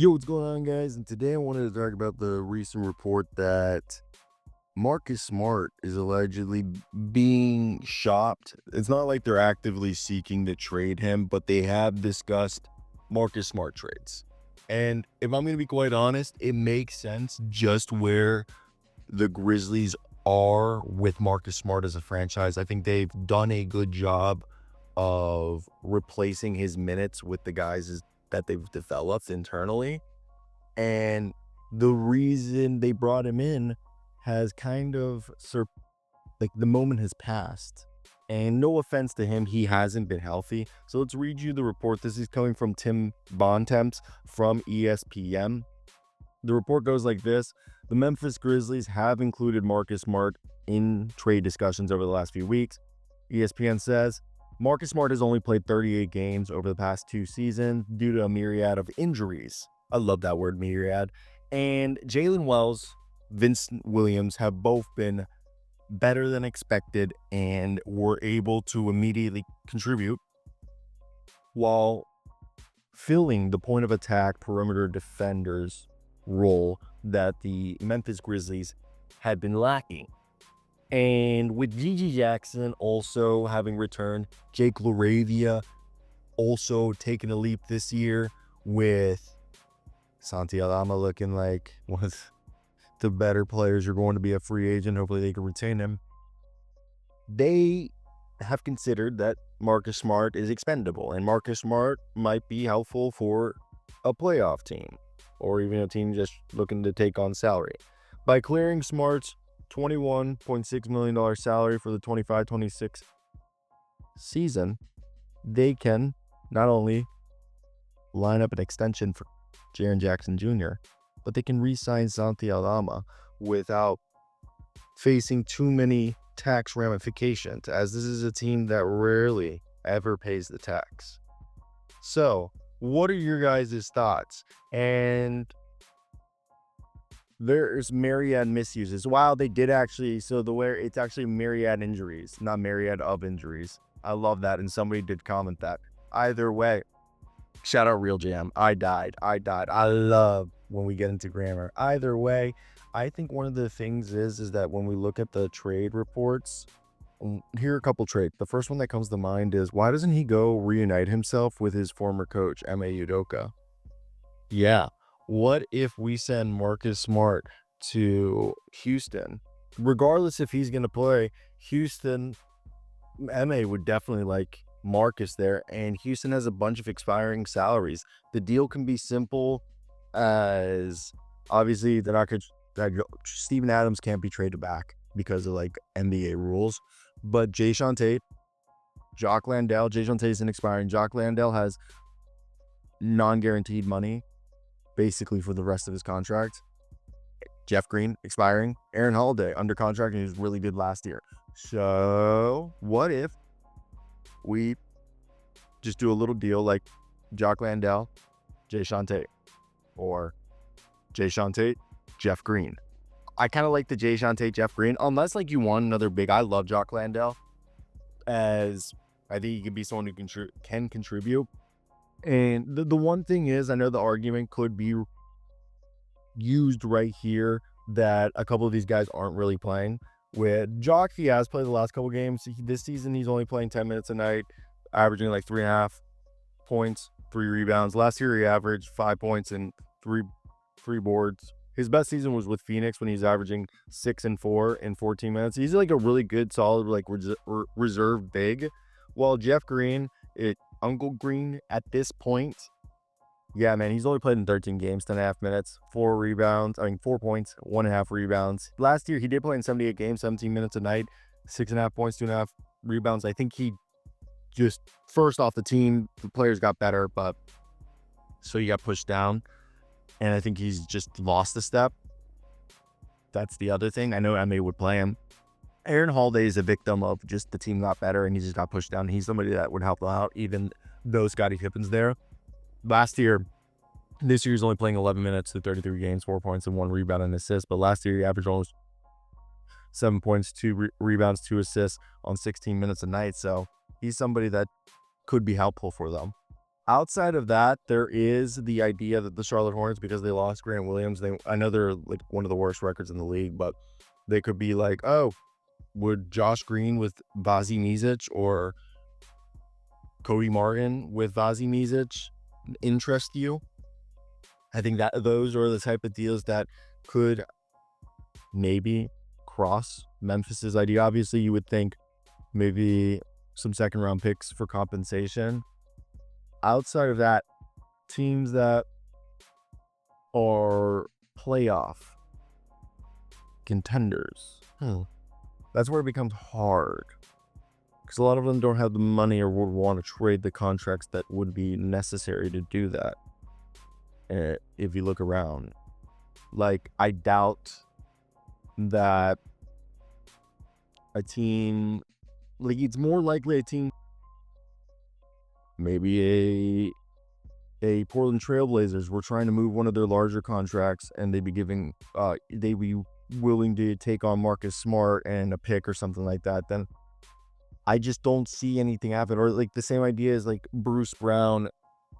Yo, what's going on, guys? And today I wanted to talk about the recent report that Marcus Smart is allegedly being shopped. It's not like they're actively seeking to trade him, but they have discussed Marcus Smart trades. And if I'm going to be quite honest, it makes sense just where the Grizzlies are with Marcus Smart as a franchise. I think they've done a good job of replacing his minutes with the guys that they've developed internally. And the reason they brought him in has kind of like the moment has passed. And no offense to him, he hasn't been healthy. So let's read you the report. This is coming from Tim Bontemps from ESPN. The report goes like this: the Memphis Grizzlies have included Marcus Smart in trade discussions over the last few weeks. ESPN says Marcus Smart has only played 38 games over the past 2 seasons due to a myriad of injuries. I love that word, myriad. And Jalen Wells, Vincent Williams have both been better than expected and were able to immediately contribute while filling the point of attack perimeter defenders role that the Memphis Grizzlies had been lacking. And with Gigi Jackson also having returned, Jake LaRavia also taking a leap this year, with Santi Alama looking like one of the better players you're going to be a free agent. Hopefully they can retain him. They have considered that Marcus Smart is expendable, and Marcus Smart might be helpful for a playoff team or even a team just looking to take on salary. By clearing Smart's $21.6 million salary for the 25-26 season, they can not only line up an extension for Jaren Jackson Jr., but they can re-sign Santi Aldama without facing too many tax ramifications, as this is a team that rarely ever pays the tax. So, what are your guys' thoughts? And there's myriad misuses. Wow, they did actually. So it's actually myriad injuries, not myriad of injuries. I love that, and somebody did comment that. Either way, shout out Real Jam. I died. I love when we get into grammar. Either way, I think one of the things is that when we look at the trade reports, here are a couple trades. The first one that comes to mind is, why doesn't he go reunite himself with his former coach, M.A. Udoka? Yeah. What if we send Marcus Smart to Houston? Regardless if he's going to play, Houston, M.A. would definitely like Marcus there, and Houston has a bunch of expiring salaries. The deal can be simple as, obviously they're not going to, Steven Adams can't be traded back because of like NBA rules, but Jayshawn Tate, Jock Landale, Jayshawn Tate isn't expiring. Jock Landale has non-guaranteed money basically for the rest of his contract. Jeff Green expiring. Aaron Holiday under contract, and he was really good last year. So what if we just do a little deal like Jock Landale, Jayshawn Tate, or Jayshawn Tate, Jeff Green? I kind of like the Jayshawn Tate, Jeff Green, unless like you want another big. I love Jock Landale, as I think he can be someone who can contribute. And the one thing is, I know the argument could be used right here that a couple of these guys aren't really playing. With Jock, he has played the last couple games. This season, he's only playing 10 minutes a night, averaging like 3.5 points, 3 rebounds. Last year, he averaged 5 points and three boards. His best season was with Phoenix when he's averaging 6 and 4 in 14 minutes. He's like a really good, solid, like reserve big. While Jeff Green, Uncle Green at this point, yeah, man, he's only played in 13 games, 10.5 minutes, 4 points, 1.5 rebounds. Last year, he did play in 78 games, 17 minutes a night, 6.5 points, 2.5 rebounds. I think he just, first off the team, the players got better, but so he got pushed down. And I think he's just lost a step. That's the other thing. I know M.A. would play him. Aaron Holiday is a victim of just the team got better and he just got pushed down. He's somebody that would help out, even though Scottie Pippen's there. This year he's only playing 11 minutes to 33 games, 4 points and 1 rebound and assist. But last year he averaged almost 7 points, 2 rebounds, 2 assists on 16 minutes a night. So he's somebody that could be helpful for them. Outside of that, there is the idea that the Charlotte Hornets, because they lost Grant Williams, I know they're like one of the worst records in the league, but they could be like, oh, would Josh Green with Vazi Mizic or Cody Martin with Vazi Mizic interest you? I think that those are the type of deals that could maybe cross Memphis's idea. Obviously, you would think maybe some second round picks for compensation. Outside of that, teams that are playoff contenders, that's where it becomes hard, because a lot of them don't have the money or would want to trade the contracts that would be necessary to do that. If you look around, like, I doubt that a team, like, it's more likely a team, maybe a Portland Trailblazers were trying to move one of their larger contracts, and they'd be willing to take on Marcus Smart and a pick or something like that. Then I just don't see anything happen. Or like the same idea is like Bruce Brown,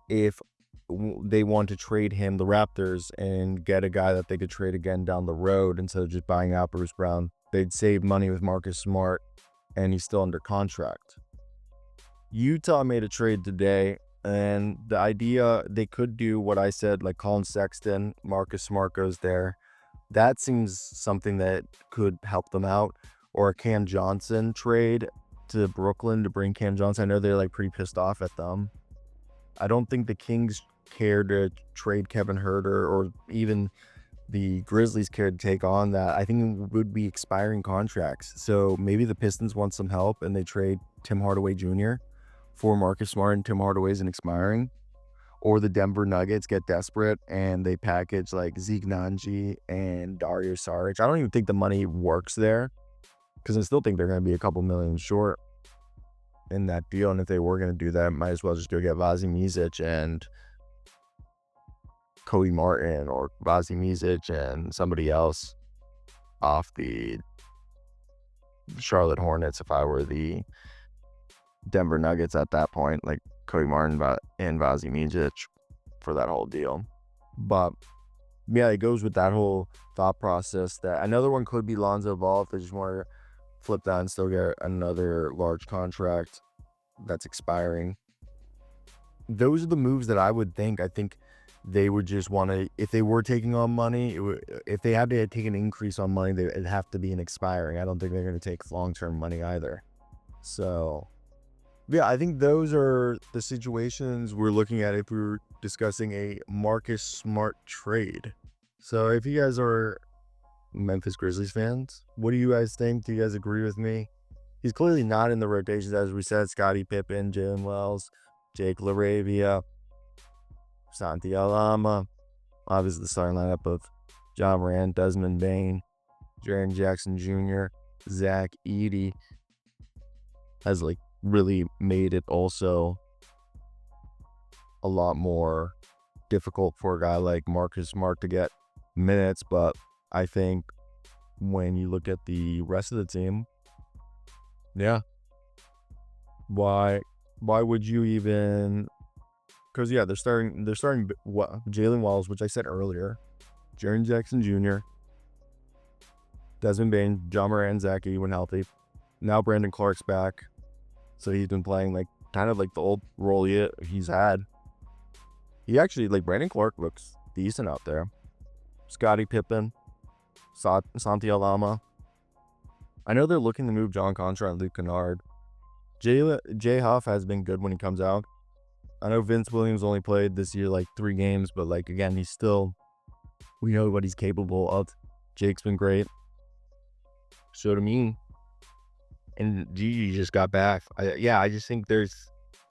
if they want to trade him, the Raptors, and get a guy that they could trade again down the road instead of just buying out Bruce Brown, they'd save money with Marcus Smart, and he's still under contract. Utah made a trade today, and the idea they could do what I said, like Colin Sexton, Marcus Smart goes there. That seems something that could help them out. Or a Cam Johnson trade to Brooklyn to bring Cam Johnson. I know they're like pretty pissed off at them. I don't think the Kings care to trade Kevin Huerter, or even the Grizzlies care to take on that. I think it would be expiring contracts. So maybe the Pistons want some help and they trade Tim Hardaway Jr. for Marcus Smart, and Tim Hardaway isn't expiring. Or the Denver Nuggets get desperate and they package like Zeke Nnaji and Dario Saric. I don't even think the money works there, because I still think they're going to be a couple million short in that deal. And if they were going to do that, might as well just go get Vazi Mizic and Cody Martin, or Vazi Mizic and somebody else off the Charlotte Hornets if I were the Denver Nuggets at that point, like Cody Martin and Vazi Mizic for that whole deal. But yeah, it goes with that whole thought process that another one could be Lonzo Ball if they just want to flip that and still get another large contract that's expiring. Those are the moves that I would think. I think they would just want to, if they were taking on money, if they had to take an increase on money, it'd have to be an expiring. I don't think they're going to take long-term money either. So yeah, I think those are the situations we're looking at if we were discussing a Marcus Smart trade. So if you guys are Memphis Grizzlies fans, what do you guys think? Do you guys agree with me? He's clearly not in the rotations, as we said. Scottie Pippen, Jalen Wells, Jake LaRavia, Santi Alama. Obviously the starting lineup of John Morant, Desmond Bane, Jaren Jackson Jr., Zach Edey has like really made it also a lot more difficult for a guy like Marcus Smart to get minutes. But I think when you look at the rest of the team, yeah, why would you even? Because yeah, they're starting Jalen Wells, which I said earlier, Jaren Jackson Jr., Desmond Bane, John Morant, Zach Edey when healthy. Now Brandon Clark's back. So he's been playing like kind of like the old role he's had. He actually, like, Brandon Clark looks decent out there. Scottie Pippen, Santi Alama. I know they're looking to move John Contra and Luke Kennard. Jay Huff has been good when he comes out. I know Vince Williams only played this year like 3 games, but like again, we know what he's capable of. Jake's been great. So to me, and Gigi just got back. I just think there's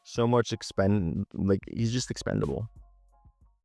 so much he's just expendable.